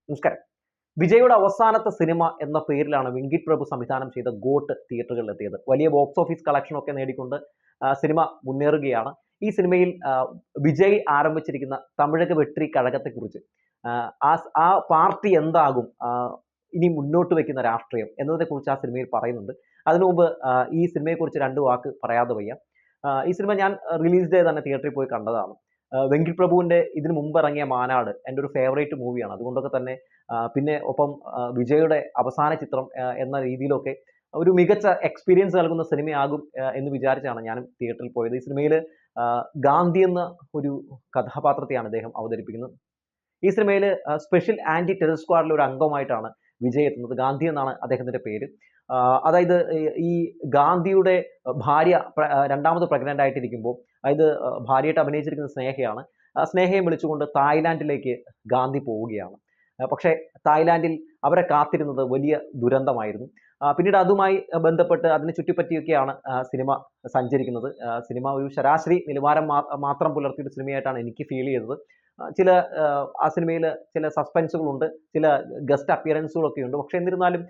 നമസ്കാരം. വിജയുടെ അവസാനത്തെ സിനിമ എന്ന പേരിലാണ് വെങ്കിട്ട് പ്രഭു സംവിധാനം ചെയ്ത ഗോട്ട് തിയേറ്ററുകളിലെത്തിയത്. വലിയ ബോക്സ് ഓഫീസ് കളക്ഷൻ ഒക്കെ നേടിക്കൊണ്ട് സിനിമ മുന്നേറുകയാണ്. ഈ സിനിമയിൽ വിജയ് ആരംഭിച്ചിരിക്കുന്ന തമിഴക വെട്രി കഴകത്തെക്കുറിച്ച് ആ പാർട്ടി എന്താകും, ഇനി മുന്നോട്ട് വെക്കുന്ന രാഷ്ട്രീയം എന്നതിനെക്കുറിച്ച് ആ സിനിമയിൽ പറയുന്നുണ്ട്. അതിനു മുമ്പ് ഈ സിനിമയെക്കുറിച്ച് 2 വാക്ക് പറയാതെ വയ്യ. ഈ സിനിമ ഞാൻ റിലീസ് ഡേ തന്നെ തിയേറ്ററിൽ പോയി കണ്ടതാണ്. വെങ്കിട്ട് പ്രഭുവിന്റെ ഇതിനു മുമ്പ് ഇറങ്ങിയ മാനാട് എൻ്റെ ഒരു ഫേവറേറ്റ് മൂവിയാണ്. അതുകൊണ്ടൊക്കെ തന്നെ പിന്നെ ഒപ്പം വിജയുടെ അവസാന ചിത്രം എന്ന രീതിയിലൊക്കെ ഒരു മികച്ച എക്സ്പീരിയൻസ് നൽകുന്ന സിനിമയാകും എന്ന് വിചാരിച്ചാണ് ഞാനും തിയേറ്ററിൽ പോയത്. ഈ സിനിമയിൽ ഗാന്ധി എന്ന ഒരു കഥാപാത്രത്തെയാണ് അദ്ദേഹം അവതരിപ്പിക്കുന്നത്. ഈ സിനിമയിൽ സ്പെഷ്യൽ ആന്റി ടെറർ സ്ക്വാഡിലെ ഒരു അംഗമായിട്ടാണ് വിജയ് എത്തുന്നത്. ഗാന്ധി എന്നാണ് അദ്ദേഹത്തിന്റെ പേര്. അതായത് ഈ ഗാന്ധിയുടെ ഭാര്യ രണ്ടാമത് പ്രഗ്നന്റ് ആയിട്ടിരിക്കുമ്പോൾ, അതായത് ഭാര്യയായിട്ട് അഭിനയിച്ചിരിക്കുന്ന സ്നേഹയാണ്. സ്നേഹയെ വിളിച്ചുകൊണ്ട് തായ്ലാൻഡിലേക്ക് ഗാന്ധി പോവുകയാണ്. പക്ഷേ തായ്ലാൻഡിൽ അവരെ കാത്തിരുന്നത് വലിയ ദുരന്തമായിരുന്നു. പിന്നീട് അതുമായി ബന്ധപ്പെട്ട് അതിനെ ചുറ്റിപ്പറ്റിയൊക്കെയാണ് സിനിമ സഞ്ചരിക്കുന്നത്. സിനിമ ഒരു ശരാശരി നിലവാരം മാത്രം പുലർത്തിയൊരു സിനിമയായിട്ടാണ് എനിക്ക് ഫീൽ ചെയ്തത്. ചില ആ സിനിമയിൽ ചില സസ്പെൻസുകളുണ്ട്, ചില ഗസ്റ്റ് അപ്പിയറൻസുകളൊക്കെ ഉണ്ട്. പക്ഷേ എന്നിരുന്നാലും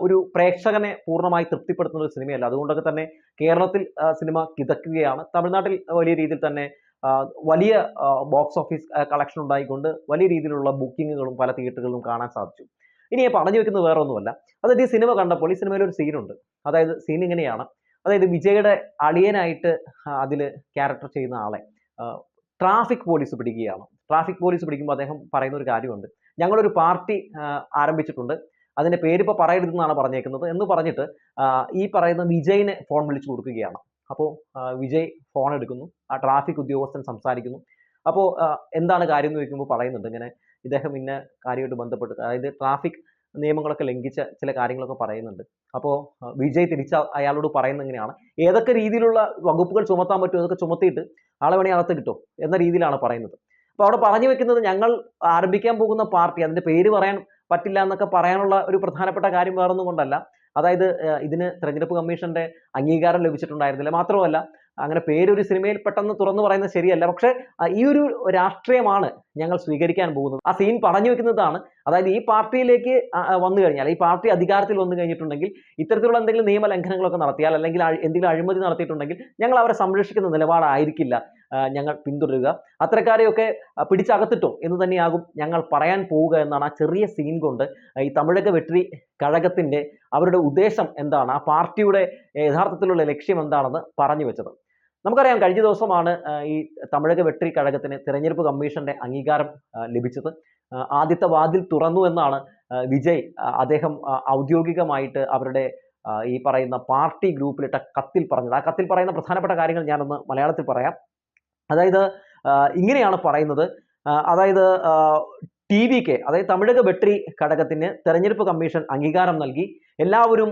ഒരു പ്രേക്ഷകനെ പൂർണ്ണമായി തൃപ്തിപ്പെടുത്തുന്ന ഒരു സിനിമയല്ല. അതുകൊണ്ടൊക്കെ തന്നെ കേരളത്തിൽ സിനിമ കിതക്കുകയാണ്. തമിഴ്നാട്ടിൽ വലിയ രീതിയിൽ തന്നെ വലിയ ബോക്സ് ഓഫീസ് കളക്ഷൻ ഉണ്ടായിക്കൊണ്ട് വലിയ രീതിയിലുള്ള ബുക്കിങ്ങുകളും പല തിയേറ്ററുകളിലും കാണാൻ സാധിച്ചു. ഇനി പറഞ്ഞു വെക്കുന്നത് വേറെ ഒന്നുമല്ല. അതായത് ഈ സിനിമ കണ്ടപ്പോൾ ഈ സിനിമയിൽ ഒരു സീനുണ്ട്. അതായത് സീൻ ഇങ്ങനെയാണ്. അതായത് വിജയുടെ അളിയനായിട്ട് അതിൽ ക്യാരക്ടർ ചെയ്യുന്ന ആളെ ട്രാഫിക് പോലീസ് പിടിക്കുകയാണ്. ട്രാഫിക് പോലീസ് പിടിക്കുമ്പോൾ അദ്ദേഹം പറയുന്ന ഒരു കാര്യമുണ്ട്. ഞങ്ങളൊരു പാർട്ടി ആരംഭിച്ചിട്ടുണ്ട്, അതിന്റെ പേര് ഇപ്പോൾ പറയരുതെന്നാണ് പറഞ്ഞേക്കുന്നത് എന്ന് പറഞ്ഞിട്ട് ഈ പറയുന്ന വിജയിനെ ഫോൺ വിളിച്ചു കൊടുക്കുകയാണ്. അപ്പോൾ വിജയ് ഫോൺ എടുക്കുന്നു. ആ ട്രാഫിക് ഉദ്യോഗസ്ഥൻ സംസാരിക്കുന്നു. അപ്പോൾ എന്താണ് കാര്യം എന്ന് ചോദിക്കുമ്പോൾ പറയുന്നുണ്ട് ഇങ്ങനെ ഇദ്ദേഹം ഇന്ന കാര്യമായിട്ട് ബന്ധപ്പെട്ട്, അതായത് ട്രാഫിക് നിയമങ്ങളൊക്കെ ലംഘിച്ച ചില കാര്യങ്ങളൊക്കെ പറയുന്നുണ്ട്. അപ്പോൾ വിജയ് തിരിച്ച് അയാളോട് പറയുന്നത് എങ്ങനെയാണ്, ഏതൊക്കെ രീതിയിലുള്ള വകുപ്പുകൾ ചുമത്താൻ പറ്റുമോ അതൊക്കെ ചുമത്തിയിട്ട് ആളെ വേണേ അകത്ത് കിട്ടും എന്ന രീതിയിലാണ് പറയുന്നത്. അപ്പോൾ അവിടെ പറഞ്ഞു വെക്കുന്നത് ഞങ്ങൾ ആരംഭിക്കാൻ പോകുന്ന പാർട്ടി, അതിന്റെ പേര് പറയാൻ പറ്റില്ല എന്നൊക്കെ പറയാനുള്ള ഒരു പ്രധാനപ്പെട്ട കാര്യം വേറൊന്നും കൊണ്ടല്ല. അതായത് ഇതിന് തെരഞ്ഞെടുപ്പ് കമ്മീഷന്റെ അംഗീകാരം ലഭിച്ചിട്ടുണ്ടായിരുന്നില്ല. മാത്രമല്ല അങ്ങനെ പേരൊരു സിനിമയിൽ പെട്ടെന്ന് തുറന്നു പറയുന്നത് ശരിയല്ല. പക്ഷേ ഈ ഒരു രാഷ്ട്രീയമാണ് ഞങ്ങൾ സ്വീകരിക്കാൻ പോകുന്നത്. ആ സീൻ പറഞ്ഞു വെക്കുന്നതാണ്. അതായത് ഈ പാർട്ടിയിലേക്ക് വന്നു കഴിഞ്ഞാൽ, ഈ പാർട്ടി അധികാരത്തിൽ വന്നു കഴിഞ്ഞിട്ടുണ്ടെങ്കിൽ, ഇത്തരത്തിലുള്ള എന്തെങ്കിലും നിയമലംഘനങ്ങളൊക്കെ നടത്തിയാൽ അല്ലെങ്കിൽ എന്തെങ്കിലും അഴിമതി നടത്തിയിട്ടുണ്ടെങ്കിൽ ഞങ്ങൾ അവരെ സംരക്ഷിക്കുന്ന നിലപാടായിരിക്കില്ല ഞങ്ങൾ പിന്തുടരുക. അത്തരക്കാരെയൊക്കെ പിടിച്ചകത്തിട്ടോ എന്ന് തന്നെയാകും ഞങ്ങൾ പറയാൻ പോവുക എന്നാണ് ആ ചെറിയ സീൻ കൊണ്ട് ഈ തമിഴക വെട്രി കഴകത്തിന്റെ അവരുടെ ഉദ്ദേശം എന്താണ്, ആ പാർട്ടിയുടെ യഥാർത്ഥത്തിലുള്ള ലക്ഷ്യം എന്താണെന്ന് പറഞ്ഞു വെച്ചത്. നമുക്കറിയാം, കഴിഞ്ഞ ദിവസമാണ് ഈ തമിഴക വെട്രി കഴകത്തിന് തെരഞ്ഞെടുപ്പ് കമ്മീഷന്റെ അംഗീകാരം ലഭിച്ചത്. ആദ്യത്തെ വാതിൽ തുറന്നു എന്നാണ് വിജയ് അദ്ദേഹം ഔദ്യോഗികമായിട്ട് അവരുടെ ഈ പറയുന്ന പാർട്ടി ഗ്രൂപ്പിലിട്ട കത്തിൽ പറഞ്ഞത്. ആ കത്തിൽ പറയുന്ന പ്രധാനപ്പെട്ട കാര്യങ്ങൾ ഞാനൊന്ന് മലയാളത്തിൽ പറയാം. അതായത് ഇങ്ങനെയാണ് പറയുന്നത്. അതായത് TVK, അതായത് തമിഴക വെട്രി ഘടകത്തിന് തെരഞ്ഞെടുപ്പ് കമ്മീഷൻ അംഗീകാരം നൽകി. എല്ലാവരും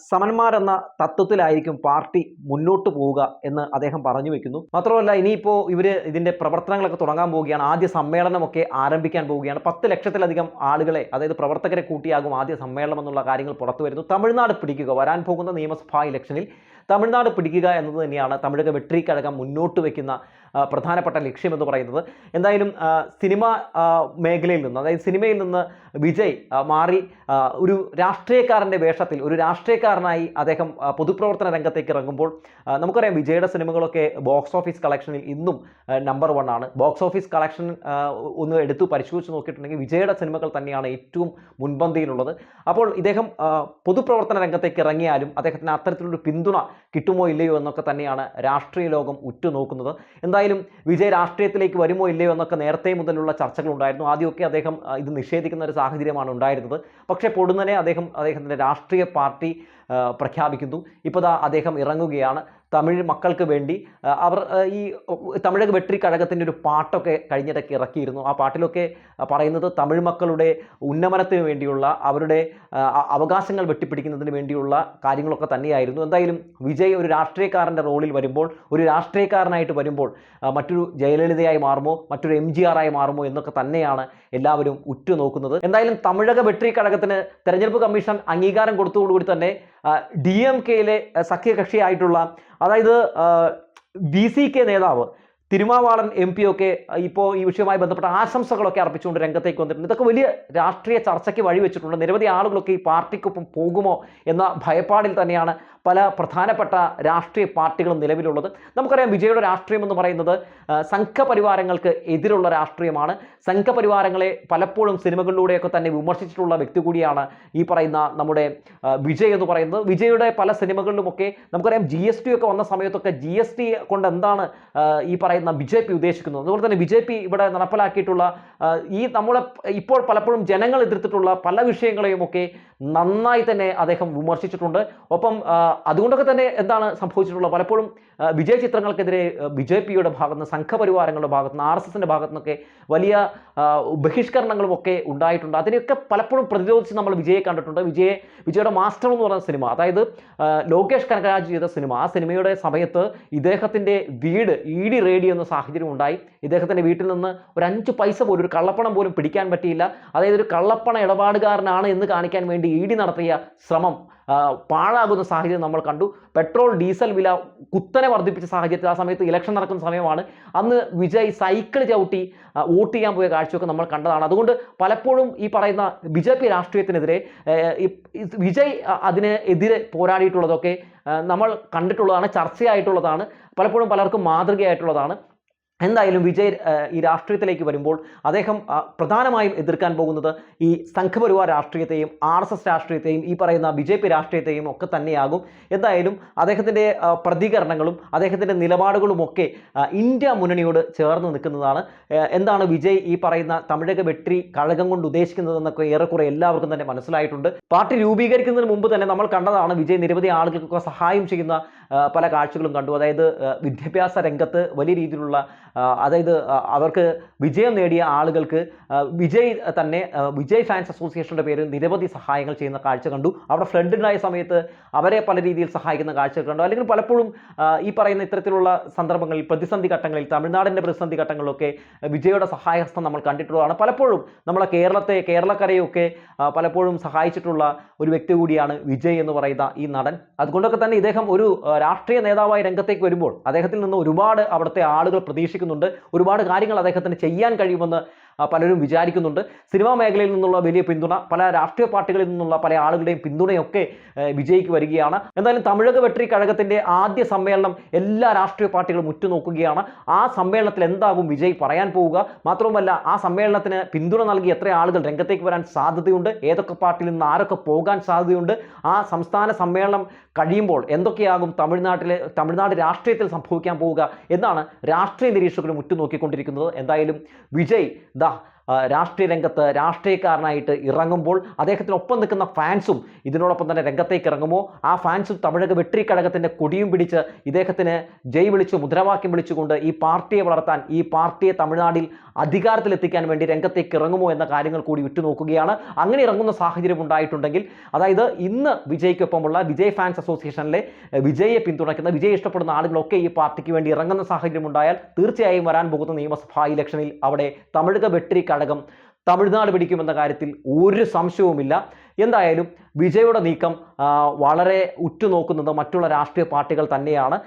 സമന്മാരെന്ന തത്വത്തിലായിരിക്കും പാർട്ടി മുന്നോട്ട് പോവുക എന്ന് അദ്ദേഹം പറഞ്ഞു വെക്കുന്നു. മാത്രമല്ല ഇനിയിപ്പോൾ ഇവർ ഇതിന്റെ പ്രവർത്തനങ്ങളൊക്കെ തുടങ്ങാൻ പോവുകയാണ്. ആദ്യ സമ്മേളനമൊക്കെ ആരംഭിക്കാൻ പോവുകയാണ്. 10 ലക്ഷത്തിലധികം ആളുകളെ, അതായത് പ്രവർത്തകരെ കൂട്ടിയാകും ആദ്യ സമ്മേളനം എന്നുള്ള കാര്യങ്ങൾ പുറത്തു വരുന്നു. തമിഴ്നാട് പിടിക്കുക, വരാൻ പോകുന്ന നിയമസഭാ ഇലക്ഷനിൽ തമിഴ്നാട് പിടിക്കുക എന്നത് തന്നെയാണ് തമിഴക വെട്രി കഴകം മുന്നോട്ട് വയ്ക്കുന്ന പ്രധാനപ്പെട്ട ലക്ഷ്യം എന്ന് പറയുന്നത്. എന്തായാലും സിനിമ മേഖലയിൽ നിന്ന്, അതായത് സിനിമയിൽ നിന്ന് വിജയ് മാറി ഒരു രാഷ്ട്രീയക്കാരൻ്റെ വേഷത്തിൽ, ഒരു രാഷ്ട്രീയക്കാരനായി അദ്ദേഹം പൊതുപ്രവർത്തന രംഗത്തേക്ക് ഇറങ്ങുമ്പോൾ, നമുക്കറിയാം വിജയുടെ സിനിമകളൊക്കെ ബോക്സ് ഓഫീസ് കളക്ഷനിൽ ഇന്നും നമ്പർ 1 ആണ്. ബോക്സ് ഓഫീസ് കളക്ഷൻ ഒന്ന് എടുത്തു പരിശോധിച്ച് നോക്കിയിട്ടുണ്ടെങ്കിൽ വിജയുടെ സിനിമകൾ തന്നെയാണ് ഏറ്റവും മുൻപന്തിയിലുള്ളത്. അപ്പോൾ ഇദ്ദേഹം പൊതുപ്രവർത്തന രംഗത്തേക്ക് ഇറങ്ങിയാലും അദ്ദേഹത്തിന് അത്തരത്തിലൊരു പിന്തുണ കിട്ടുമോ ഇല്ലയോ എന്നൊക്കെ തന്നെയാണ് രാഷ്ട്രീയ ലോകം ഉറ്റുനോക്കുന്നത്. എന്തായാലും വിജയ് രാഷ്ട്രീയത്തിലേക്ക് വരുമോ ഇല്ലയോ എന്നൊക്കെ നേരത്തെ മുതലുള്ള ചർച്ചകൾ ഉണ്ടായിരുന്നു. ആദ്യമൊക്കെ അദ്ദേഹം ഇത് നിഷേധിക്കുന്ന ഒരു സാഹചര്യമാണ് ഉണ്ടായിരുന്നത്. പക്ഷേ പൊടുന്നനെ അദ്ദേഹത്തിൻ്റെ രാഷ്ട്രീയ പാർട്ടി പ്രഖ്യാപിക്കുന്നു. ഇപ്പോൾ അദ്ദേഹം ഇറങ്ങുകയാണ്. തമിഴ് മക്കൾക്ക് വേണ്ടി അവർ ഈ തമിഴക വെട്രി കഴകത്തിൻ്റെ ഒരു പാട്ടൊക്കെ കഴിഞ്ഞിടയ്ക്ക് ഇറക്കിയിരുന്നു. ആ പാട്ടിലൊക്കെ പറയുന്നത് തമിഴ് മക്കളുടെ ഉന്നമനത്തിന് വേണ്ടിയുള്ള, അവരുടെ അവകാശങ്ങൾ വെട്ടിപ്പിടിക്കുന്നതിന് വേണ്ടിയുള്ള കാര്യങ്ങളൊക്കെ തന്നെയായിരുന്നു. എന്തായാലും വിജയ് ഒരു രാഷ്ട്രീയക്കാരൻ്റെ റോളിൽ വരുമ്പോൾ, ഒരു രാഷ്ട്രീയക്കാരനായിട്ട് വരുമ്പോൾ മറ്റൊരു ജയലളിതയായി മാറുമോ, മറ്റൊരു MGR ആയി മാറുമോ എന്നൊക്കെ തന്നെയാണ് എല്ലാവരും ഉറ്റുനോക്കുന്നത്. എന്തായാലും തമിഴക വെട്രി കഴകത്തിന് തെരഞ്ഞെടുപ്പ് കമ്മീഷൻ അംഗീകാരം കൊടുത്തോടുകൂടി തന്നെ DMK-യിലെ സഖ്യകക്ഷിയായിട്ടുള്ള, അതായത് VCK നേതാവ് തിരുമാവാളൻ MP ഒക്കെ ഇപ്പോൾ ഈ വിഷയവുമായി ബന്ധപ്പെട്ട ആശംസകളൊക്കെ അർപ്പിച്ചുകൊണ്ട് രംഗത്തേക്ക് വന്നിട്ടുണ്ട്. ഇതൊക്കെ വലിയ രാഷ്ട്രീയ ചർച്ചയ്ക്ക് വഴിവെച്ചിട്ടുണ്ട്. നിരവധി ആളുകളൊക്കെ ഈ പാർട്ടിക്കൊപ്പം പോകുമോ എന്ന ഭയപ്പാടിൽ തന്നെയാണ് പല പ്രധാനപ്പെട്ട രാഷ്ട്രീയ പാർട്ടികളും നിലവിലുള്ളത്. നമുക്കറിയാം വിജയുടെ രാഷ്ട്രീയം എന്ന് പറയുന്നത് സംഘപരിവാരങ്ങൾക്ക് എതിരുള്ള രാഷ്ട്രീയമാണ്. സംഘപരിവാരങ്ങളെ പലപ്പോഴും സിനിമകളിലൂടെയൊക്കെ തന്നെ വിമർശിച്ചിട്ടുള്ള വ്യക്തി കൂടിയാണ് ഈ പറയുന്ന നമ്മുടെ വിജയ് എന്ന് പറയുന്നത്. വിജയുടെ പല സിനിമകളിലുമൊക്കെ നമുക്കറിയാം GST ഒക്കെ വന്ന സമയത്തൊക്കെ GST കൊണ്ട് എന്താണ് ഈ പറയുന്ന BJP ഉദ്ദേശിക്കുന്നത്, അതുപോലെ തന്നെ BJP ഇവിടെ നടപ്പിലാക്കിയിട്ടുള്ള ഈ നമ്മളെ ഇപ്പോൾ പലപ്പോഴും ജനങ്ങൾ എതിർത്തിട്ടുള്ള പല വിഷയങ്ങളെയും ഒക്കെ നന്നായി തന്നെ അദ്ദേഹം വിമർശിച്ചിട്ടുണ്ട്. ഒപ്പം അതുകൊണ്ടൊക്കെ തന്നെ എന്താണ് സംഭവിച്ചിട്ടുള്ളത്, പലപ്പോഴും വിജയ് ചിത്രങ്ങൾക്കെതിരെ BJPയുടെ ഭാഗത്ത് നിന്ന്, സംഘപരിവാരങ്ങളുടെ ഭാഗത്ത് നിന്ന്, RSSന്റെ ഭാഗത്തു നിന്നൊക്കെ വലിയ ബഹിഷ്കരണങ്ങളും ഒക്കെ ഉണ്ടായിട്ടുണ്ട്. അതിനെയൊക്കെ പലപ്പോഴും പ്രതിരോധിച്ച് നമ്മൾ വിജയെ കണ്ടിട്ടുണ്ട്. വിജയുടെ മാസ്റ്റർ എന്ന് പറയുന്ന സിനിമ, അതായത് ലോകേഷ് കനകരാജ് ചെയ്ത സിനിമ, ആ സിനിമയുടെ സമയത്ത് ഇദ്ദേഹത്തിൻ്റെ വീട് ED റെയ്ഡ് ചെയ്യുന്ന സാഹചര്യം ഉണ്ടായി. ഇദ്ദേഹത്തിൻ്റെ വീട്ടിൽ നിന്ന് ഒരു 5 പൈസ പോലും, ഒരു കള്ളപ്പണം പോലും പിടിക്കാൻ പറ്റിയില്ല. അതായത് ഒരു കള്ളപ്പണ ഇടപാടുകാരനാണ് എന്ന് കാണിക്കാൻ വേണ്ടി ED നടത്തിയ ശ്രമം പാഴാകുന്ന സാഹചര്യം നമ്മൾ കണ്ടു. പെട്രോൾ ഡീസൽ വില കുത്തനെ വർദ്ധിപ്പിച്ച സാഹചര്യത്തിൽ, ആ സമയത്ത് ഇലക്ഷൻ നടക്കുന്ന സമയമാണ്, അന്ന് വിജയ് സൈക്കിൾ ചവിട്ടി വോട്ട് ചെയ്യാൻ പോയ കാഴ്ചയൊക്കെ നമ്മൾ കണ്ടതാണ്. അതുകൊണ്ട് പലപ്പോഴും ഈ പറയുന്ന BJP രാഷ്ട്രീയത്തിനെതിരെ വിജയ് അതിനെതിരെ പോരാടിയിട്ടുള്ളതൊക്കെ നമ്മൾ കണ്ടിട്ടുള്ളതാണ്, ചർച്ചയായിട്ടുള്ളതാണ്, പലപ്പോഴും പലർക്കും മാതൃകയായിട്ടുള്ളതാണ്. എന്തായാലും വിജയ് ഈ രാഷ്ട്രീയത്തിലേക്ക് വരുമ്പോൾ അദ്ദേഹം പ്രധാനമായും എതിർക്കാൻ പോകുന്നത് ഈ സംഘപരിവാർ രാഷ്ട്രീയത്തെയും RSS രാഷ്ട്രീയത്തെയും ഈ പറയുന്ന BJP രാഷ്ട്രീയത്തെയും ഒക്കെ തന്നെയാകും. എന്തായാലും അദ്ദേഹത്തിൻ്റെ പ്രതികരണങ്ങളും അദ്ദേഹത്തിൻ്റെ നിലപാടുകളുമൊക്കെ ഇന്ത്യ മുന്നണിയോട് ചേർന്ന് നിൽക്കുന്നതാണ്. എന്താണ് വിജയ് ഈ പറയുന്ന തമിഴക വെട്രി കഴകം കൊണ്ട് ഉദ്ദേശിക്കുന്നതെന്നൊക്കെ ഏറെക്കുറെ എല്ലാവർക്കും തന്നെ മനസ്സിലായിട്ടുണ്ട്. പാർട്ടി രൂപീകരിക്കുന്നതിന് മുമ്പ് തന്നെ നമ്മൾ കണ്ടതാണ് വിജയ് നിരവധി ആളുകൾക്കൊക്കെ സഹായം ചെയ്യുന്ന പല കാഴ്ചകളും കണ്ടു. അതായത് വിദ്യാഭ്യാസ രംഗത്ത് വലിയ രീതിയിലുള്ള, അതായത് അവർക്ക് വിജയം നേടിയ ആളുകൾക്ക് വിജയ് ഫാൻസ് അസോസിയേഷൻ്റെ പേരിൽ നിരവധി സഹായങ്ങൾ ചെയ്യുന്ന കാഴ്ച കണ്ടു. അവിടെ ഫ്ലഡ് ഉണ്ടായ സമയത്ത് അവരെ പല രീതിയിൽ സഹായിക്കുന്ന കാഴ്ചകൾ കണ്ടു. അല്ലെങ്കിൽ പലപ്പോഴും ഈ പറയുന്ന ഇത്തരത്തിലുള്ള സന്ദർഭങ്ങളിൽ, പ്രതിസന്ധി ഘട്ടങ്ങളിൽ, തമിഴ്നാടിൻ്റെ പ്രതിസന്ധി ഘട്ടങ്ങളിലൊക്കെ വിജയുടെ സഹായഹസ്തം നമ്മൾ കണ്ടിട്ടുള്ളതാണ്. പലപ്പോഴും നമ്മളെ കേരളക്കരയൊക്കെ പലപ്പോഴും സഹായിച്ചിട്ടുള്ള ഒരു വ്യക്തി കൂടിയാണ് വിജയ് എന്ന് പറയുന്ന ഈ നടൻ. അതുകൊണ്ടൊക്കെ തന്നെ ഇദ്ദേഹം ഒരു രാഷ്ട്രീയ നേതാവായി രംഗത്തേക്ക് വരുമ്പോൾ അദ്ദേഹത്തിൽ നിന്ന് ഒരുപാട് അവിടുത്തെ ആളുകൾ പ്രതീക്ഷിക്കുന്നുണ്ട്. ഒരുപാട് കാര്യങ്ങൾ അദ്ദേഹത്തിന് ചെയ്യാൻ കഴിയുമെന്ന് പലരും വിചാരിക്കുന്നുണ്ട്. സിനിമാ മേഖലയിൽ നിന്നുള്ള വലിയ പിന്തുണ, പല രാഷ്ട്രീയ പാർട്ടികളിൽ നിന്നുള്ള പല ആളുകളുടെയും പിന്തുണയൊക്കെ വിജയ്ക്ക് വരികയാണ്. എന്തായാലും തമിഴക വെട്രി കഴകത്തിൻ്റെ ആദ്യ സമ്മേളനം എല്ലാ രാഷ്ട്രീയ പാർട്ടികളും ഉറ്റുനോക്കുകയാണ്. ആ സമ്മേളനത്തിൽ എന്താകും വിജയ് പറയാൻ പോവുക, മാത്രവുമല്ല ആ സമ്മേളനത്തിന് പിന്തുണ നൽകി എത്ര ആളുകൾ രംഗത്തേക്ക് വരാൻ സാധ്യതയുണ്ട്, ഏതൊക്കെ പാർട്ടിയിൽ നിന്ന് ആരൊക്കെ പോകാൻ സാധ്യതയുണ്ട്, ആ സംസ്ഥാന സമ്മേളനം കഴിയുമ്പോൾ എന്തൊക്കെയാകും തമിഴ്നാട് രാഷ്ട്രീയത്തിൽ സംഭവിക്കാൻ പോവുക എന്നാണ് രാഷ്ട്രീയ നിരീക്ഷകരും ഉറ്റുനോക്കിക്കൊണ്ടിരിക്കുന്നത്. എന്തായാലും വിജയ് രാഷ്ട്രീയ രംഗത്ത് രാഷ്ട്രീയക്കാരനായിട്ട് ഇറങ്ങുമ്പോൾ അദ്ദേഹത്തിനൊപ്പം നിൽക്കുന്ന ഫാൻസും ഇതിനോടൊപ്പം തന്നെ രംഗത്തേക്ക് ഇറങ്ങുമോ? ആ ഫാൻസും തമിഴക വെട്രി കഴകത്തിൻ്റെ കൊടിയും പിടിച്ച് ഇദ്ദേഹത്തിന് ജയ് വിളിച്ച് മുദ്രാവാക്യം വിളിച്ചുകൊണ്ട് ഈ പാർട്ടിയെ വളർത്താൻ, ഈ പാർട്ടിയെ തമിഴ്നാട്ടിൽ അധികാരത്തിലെത്തിക്കാൻ വേണ്ടി രംഗത്തേക്ക് ഇറങ്ങുമോ എന്ന കാര്യങ്ങൾ കൂടി ഉറ്റുനോക്കുകയാണ്. അങ്ങനെ ഇറങ്ങുന്ന സാഹചര്യം ഉണ്ടായിട്ടുണ്ടെങ്കിൽ, അതായത് ഇന്ന് വിജയ്ക്കൊപ്പമുള്ള വിജയ് ഫാൻസ് അസോസിയേഷനിലെ വിജയെ പിന്തുണയ്ക്കുന്ന, വിജയ് ഇഷ്ടപ്പെടുന്ന ആളുകളൊക്കെ ഈ പാർട്ടിക്ക് വേണ്ടി ഇറങ്ങുന്ന സാഹചര്യം ഉണ്ടായാൽ തീർച്ചയായും വരാൻ പോകുന്ന നിയമസഭാ ഇലക്ഷനിൽ അവിടെ തമിഴക വെട്രി കഴകം തമിഴ്നാട് പിടിക്കുമെന്ന കാര്യത്തിൽ ഒരു സംശയവുമില്ല. എന്തായാലും വിജയുടെ നീക്കം വളരെ ഉറ്റുനോക്കുന്നത് മറ്റുള്ള രാഷ്ട്രീയ പാർട്ടികൾ തന്നെയാണ്.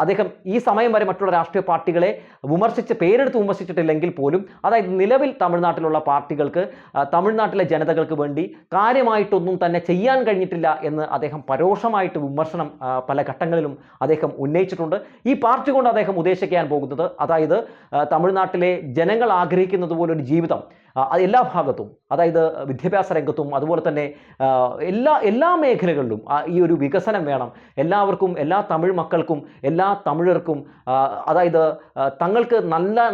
അദ്ദേഹം ഈ സമയം വരെ മറ്റുള്ള രാഷ്ട്രീയ പാർട്ടികളെ പേരെടുത്ത് വിമർശിച്ചിട്ടില്ലെങ്കിൽ പോലും, അതായത് നിലവിൽ തമിഴ്നാട്ടിലുള്ള പാർട്ടികൾക്ക്, തമിഴ്നാട്ടിലെ ജനതകൾക്ക് വേണ്ടി കാര്യമായിട്ടൊന്നും തന്നെ ചെയ്യാൻ കഴിഞ്ഞിട്ടില്ല എന്ന് അദ്ദേഹം പരോക്ഷമായിട്ട് വിമർശനം പല ഘട്ടങ്ങളിലും അദ്ദേഹം ഉന്നയിച്ചിട്ടുണ്ട്. ഈ പാർട്ടി കൊണ്ട് അദ്ദേഹം ഉദ്ദേശിക്കാൻ പോകുന്നത്, അതായത് തമിഴ്നാട്ടിലെ ജനങ്ങൾ ആഗ്രഹിക്കുന്നത് പോലൊരു ജീവിതം എല്ലാ ഭാഗത്തും, അതായത് വിദ്യാഭ്യാസ രംഗത്തും അതുപോലെ തന്നെ എല്ലാ മേഖലകളിലും ഈ ഒരു വികസനം വേണം. എല്ലാവർക്കും, എല്ലാ തമിഴ് മക്കൾക്കും, എല്ലാ തമിഴർക്കും അതായത് തങ്ങൾക്ക്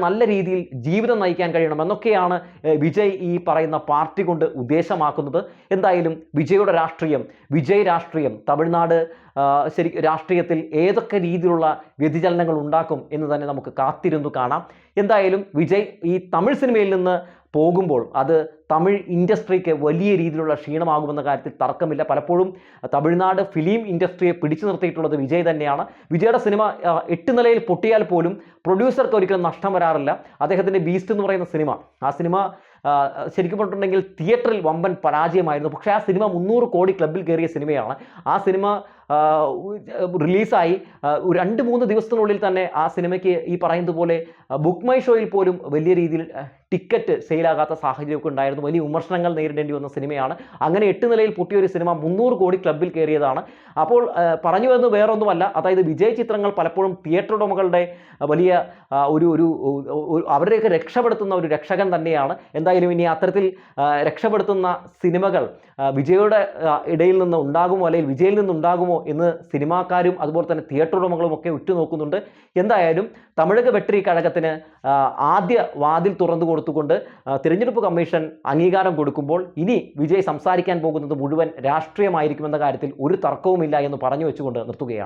നല്ല രീതിയിൽ ജീവിതം നയിക്കാൻ കഴിയണം എന്നൊക്കെയാണ് വിജയ് ഈ പറയുന്ന പാർട്ടി കൊണ്ട് ഉദ്ദേശമാക്കുന്നത്. എന്തായാലും വിജയ് രാഷ്ട്രീയം തമിഴ്നാട് രാഷ്ട്രീയത്തിൽ ഏതൊക്കെ രീതിയിലുള്ള വ്യതിചലനങ്ങൾ ഉണ്ടാക്കും എന്ന് തന്നെ നമുക്ക് കാത്തിരുന്നു കാണാം. എന്തായാലും വിജയ് ഈ തമിഴ് സിനിമയിൽ നിന്ന് പോകുമ്പോൾ അത് തമിഴ് ഇൻഡസ്ട്രിക്ക് വലിയ രീതിയിലുള്ള ക്ഷീണമാകുമെന്ന കാര്യത്തിൽ തർക്കമില്ല. പലപ്പോഴും തമിഴ്നാട് ഫിലിം ഇൻഡസ്ട്രിയെ പിടിച്ചു നിർത്തിയിട്ടുള്ളത് വിജയ് തന്നെയാണ്. വിജയുടെ സിനിമ 8 നിലയിൽ പൊട്ടിയാൽ പോലും പ്രൊഡ്യൂസർക്ക് ഒരിക്കലും നഷ്ടം വരാറില്ല. അദ്ദേഹത്തിൻ്റെ ബീസ്റ്റ് എന്ന് പറയുന്ന സിനിമ, ആ സിനിമ ശരിക്കും പറഞ്ഞിട്ടുണ്ടെങ്കിൽ തിയേറ്ററിൽ വമ്പൻ പരാജയമായിരുന്നു. പക്ഷേ ആ സിനിമ 300 കോടി ക്ലബിൽ കയറിയ സിനിമയാണ്. ആ സിനിമ റിലീസായി 2-3 ദിവസത്തിനുള്ളിൽ തന്നെ ആ സിനിമയ്ക്ക് ഈ പറയുന്നത് പോലെ ബുക്ക് മൈ ഷോയിൽ പോലും വലിയ രീതിയിൽ ടിക്കറ്റ് സെയിലാകാത്ത സാഹചര്യമൊക്കെ ഉണ്ടായിരുന്നു. വലിയ വിമർശനങ്ങൾ നേരിടേണ്ടി വന്ന സിനിമയാണ്. അങ്ങനെ 8 നിലയിൽ പൊട്ടിയ ഒരു സിനിമ 300 കോടി ക്ലബ്ബിൽ കയറിയതാണ്. അപ്പോൾ പറഞ്ഞു വരുന്നത് വേറൊന്നുമല്ല, അതായത് വിജയ് ചിത്രങ്ങൾ പലപ്പോഴും തിയേറ്റർ ഉടമകളുടെ വലിയ അവരെയൊക്കെ രക്ഷപ്പെടുത്തുന്ന ഒരു രക്ഷകൻ തന്നെയാണ്. എന്തായാലും ഇനി അത്തരത്തിൽ രക്ഷപ്പെടുത്തുന്ന സിനിമകൾ വിജയുടെ ഇടയിൽ നിന്ന് ഉണ്ടാകുമോ, അല്ലെങ്കിൽ വിജയിൽ നിന്നുണ്ടാകുമോ എന്ന് സിനിമാക്കാരും അതുപോലെ തന്നെ തിയേറ്റർ ഉടമകളും ഒക്കെ ഉറ്റുനോക്കുന്നുണ്ട്. എന്തായാലും തമിഴക വെട്രി കഴകത്തിന് ആദ്യ വാതിൽ തുറന്നു കൊടുത്തുകൊണ്ട് തിരഞ്ഞെടുപ്പ് കമ്മീഷൻ അംഗീകാരം കൊടുക്കുമ്പോൾ ഇനി വിജയ് സംസാരിക്കാൻ പോകുന്നത് മുഴുവൻ രാഷ്ട്രീയമായിരിക്കുമെന്ന കാര്യത്തിൽ ഒരു തർക്കവുമില്ല എന്ന് പറഞ്ഞു വെച്ചുകൊണ്ട് നിർത്തുകയാണ്.